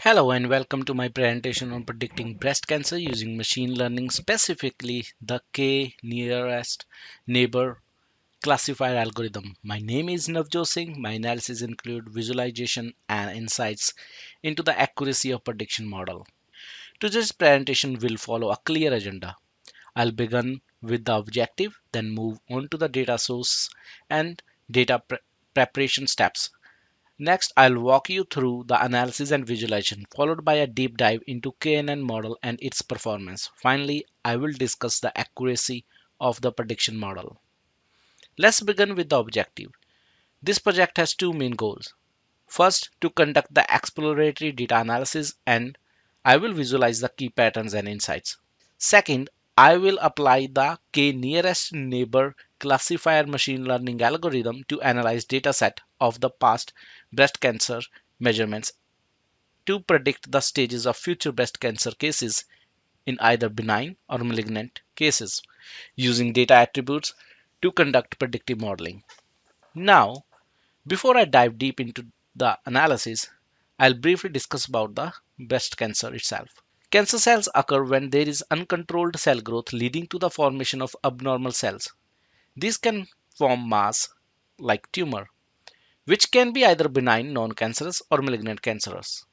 Hello and welcome to my presentation on predicting breast cancer using machine learning, specifically the K nearest neighbor classifier algorithm. My name is Navjot Singh. My analysis include visualization and insights into the accuracy of prediction model. Today's presentation will follow a clear agenda. I'll begin with the objective, then move on to the data source and preparation steps. Next, I'll walk you through the analysis and visualization, followed by a deep dive into KNN model and its performance. Finally, I will discuss the accuracy of the prediction model. Let's begin with the objective. This project has two main goals. First, to conduct the exploratory data analysis, and I will visualize the key patterns and insights. Second, I will apply the K nearest neighbor classifier machine learning algorithm to analyze dataset of the past breast cancer measurements to predict the stages of future breast cancer cases in either benign or malignant cases using data attributes to conduct predictive modeling. Now, before I dive deep into the analysis, I'll briefly discuss about the breast cancer itself. Cancer cells occur when there is uncontrolled cell growth leading to the formation of abnormal cells. These can form mass like tumor, which can be either benign, non-cancerous or malignant cancerous.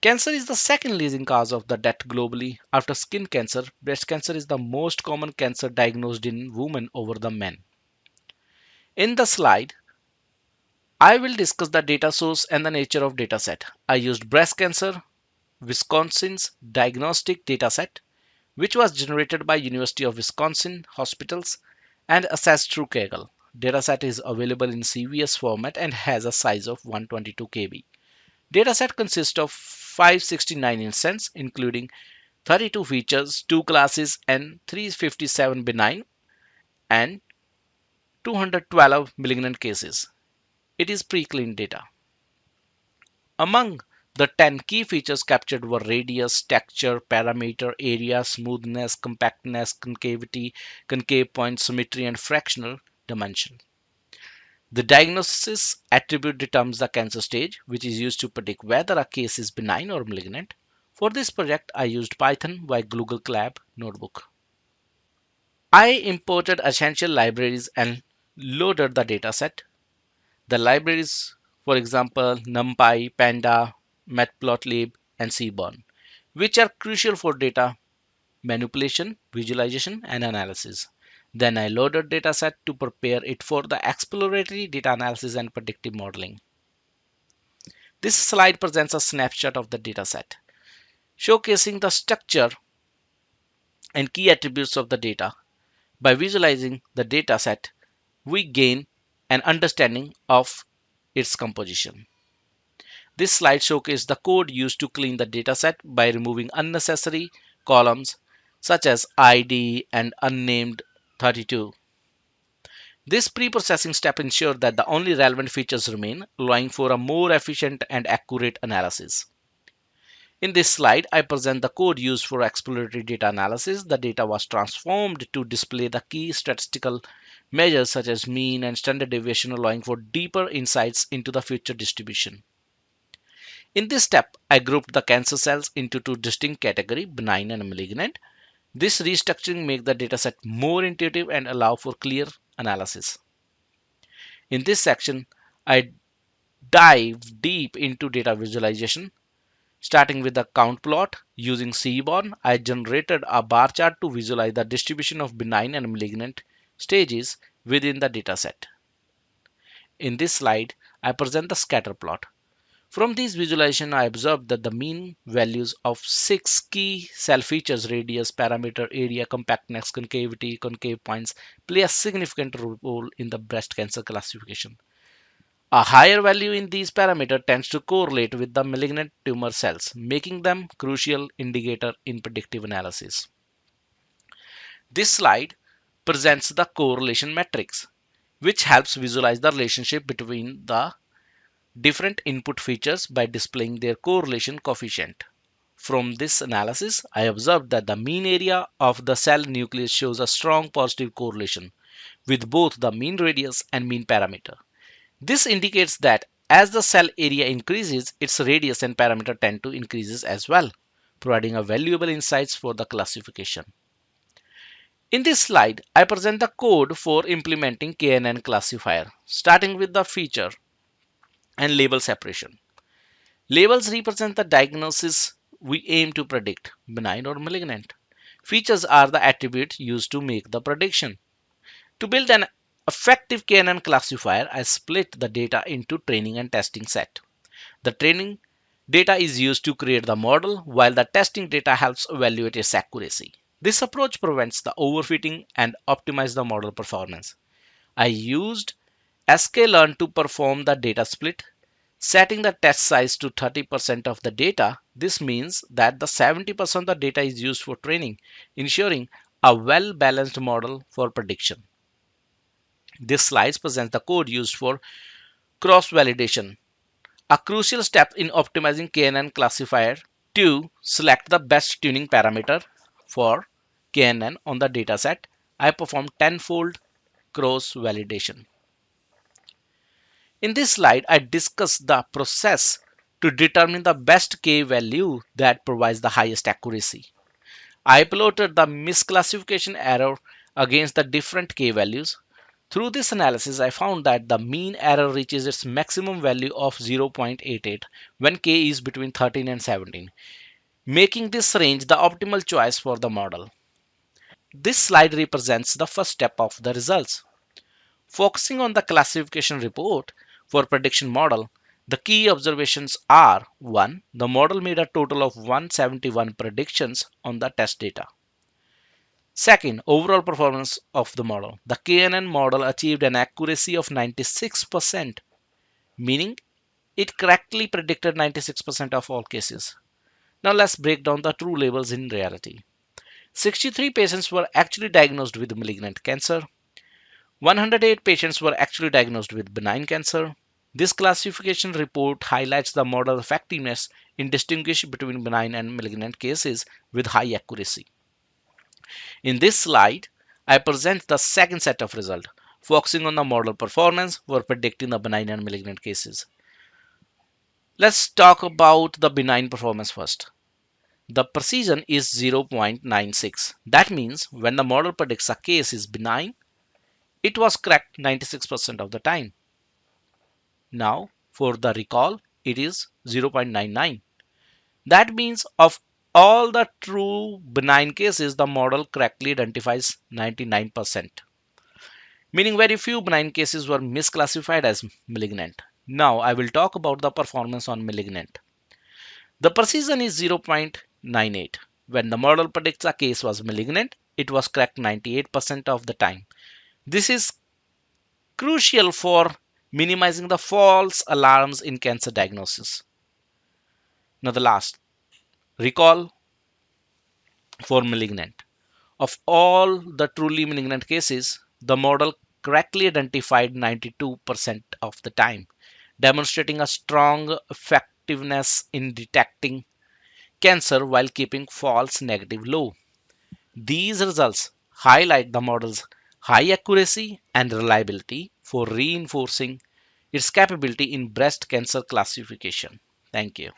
Cancer is the second leading cause of the death globally. After skin cancer, breast cancer is the most common cancer diagnosed in women over the men. In the slide, I will discuss the data source and the nature of dataset. I used breast cancer, Wisconsin's diagnostic dataset, which was generated by University of Wisconsin hospitals and assessed through Kaggle. Dataset is available in CVS format and has a size of 122 KB. Dataset consists of 569 instances, including 32 features, 2 classes, and 357 benign and 212 malignant cases. It is pre-cleaned data. Among the 10 key features captured were radius, texture, parameter, area, smoothness, compactness, concavity, concave point, symmetry, and fractional dimension. The diagnosis attribute determines the cancer stage, which is used to predict whether a case is benign or malignant. For this project, I used Python by Google Colab Notebook. I imported essential libraries and loaded the dataset. The libraries, for example, NumPy, Panda, Matplotlib, and Seaborn, which are crucial for data manipulation, visualization, and analysis. Then I loaded dataset to prepare it for the exploratory data analysis and predictive modeling. This slide presents a snapshot of the dataset, showcasing the structure and key attributes of the data. By visualizing the dataset, we gain an understanding of its composition. This slide showcases the code used to clean the dataset by removing unnecessary columns such as ID and unnamed 32. This pre-processing step ensures that the only relevant features remain, allowing for a more efficient and accurate analysis. In this slide, I present the code used for exploratory data analysis. The data was transformed to display the key statistical measures such as mean and standard deviation, allowing for deeper insights into the future distribution. In this step, I grouped the cancer cells into two distinct categories, benign and malignant. This restructuring makes the dataset more intuitive and allow for clear analysis. In this section, I dive deep into data visualization. Starting with the count plot using Seaborn, I generated a bar chart to visualize the distribution of benign and malignant stages within the dataset. In this slide, I present the scatter plot. From these visualization, I observed that the mean values of 6 key cell features, radius, parameter, area, compactness, concavity, concave points, play a significant role in the breast cancer classification. A higher value in these parameters tends to correlate with the malignant tumor cells, making them crucial indicator in predictive analysis. This slide presents the correlation matrix, which helps visualize the relationship between the different input features by displaying their correlation coefficient. From this analysis, I observed that the mean area of the cell nucleus shows a strong positive correlation with both the mean radius and mean parameter. This indicates that As the cell area increases, its radius and parameter tend to increases as well, providing a valuable insights for the classification. In this slide, I present the code for implementing KNN classifier, starting with the feature and label separation. Labels represent the diagnosis we aim to predict, benign or malignant. Features are the attributes used to make the prediction. To build an effective KNN classifier, I split the data into training and testing set. The training data is used to create the model, while the testing data helps evaluate its accuracy. This approach prevents the overfitting and optimize the model performance. I used sklearn to perform the data split, setting the test size to 30% of the data. This means that the 70% of the data is used for training, ensuring a well-balanced model for prediction. This slide presents the code used for cross-validation, a crucial step in optimizing KNN classifier. To select the best tuning parameter for KNN on the dataset, I perform tenfold cross-validation. In this slide, I discuss the process to determine the best K value that provides the highest accuracy. I plotted the misclassification error against the different K values. Through this analysis, I found that the mean error reaches its maximum value of 0.88 when K is between 13 and 17, making this range the optimal choice for the model. This slide represents the first step of the results. Focusing on the classification report for prediction model, the key observations are: 1. The model made a total of 171 predictions on the test data. Second, overall performance of the model. The KNN model achieved an accuracy of 96%, meaning it correctly predicted 96% of all cases. Now let's break down the true labels in reality. 63 patients were actually diagnosed with malignant cancer. 108 patients were actually diagnosed with benign cancer. This classification report highlights the model effectiveness in distinguishing between benign and malignant cases with high accuracy. In this slide, I present the second set of results, focusing on the model performance for predicting the benign and malignant cases. Let's talk about the benign performance first. The precision is 0.96. That means when the model predicts a case is benign, it was correct 96% of the time. Now, for the recall, it is 0.99. That means of all the true benign cases, the model correctly identifies 99%, meaning very few benign cases were misclassified as malignant. Now, I will talk about the performance on malignant. The precision is 0.98. When the model predicts a case was malignant, it was correct 98% of the time. This is crucial for minimizing the false alarms in cancer diagnosis. Now, the last, recall for malignant. Of all the truly malignant cases, the model correctly identified 92% of the time, demonstrating a strong effectiveness in detecting cancer while keeping false negative low. These results highlight the model's high accuracy and reliability for reinforcing its capability in breast cancer classification. Thank you.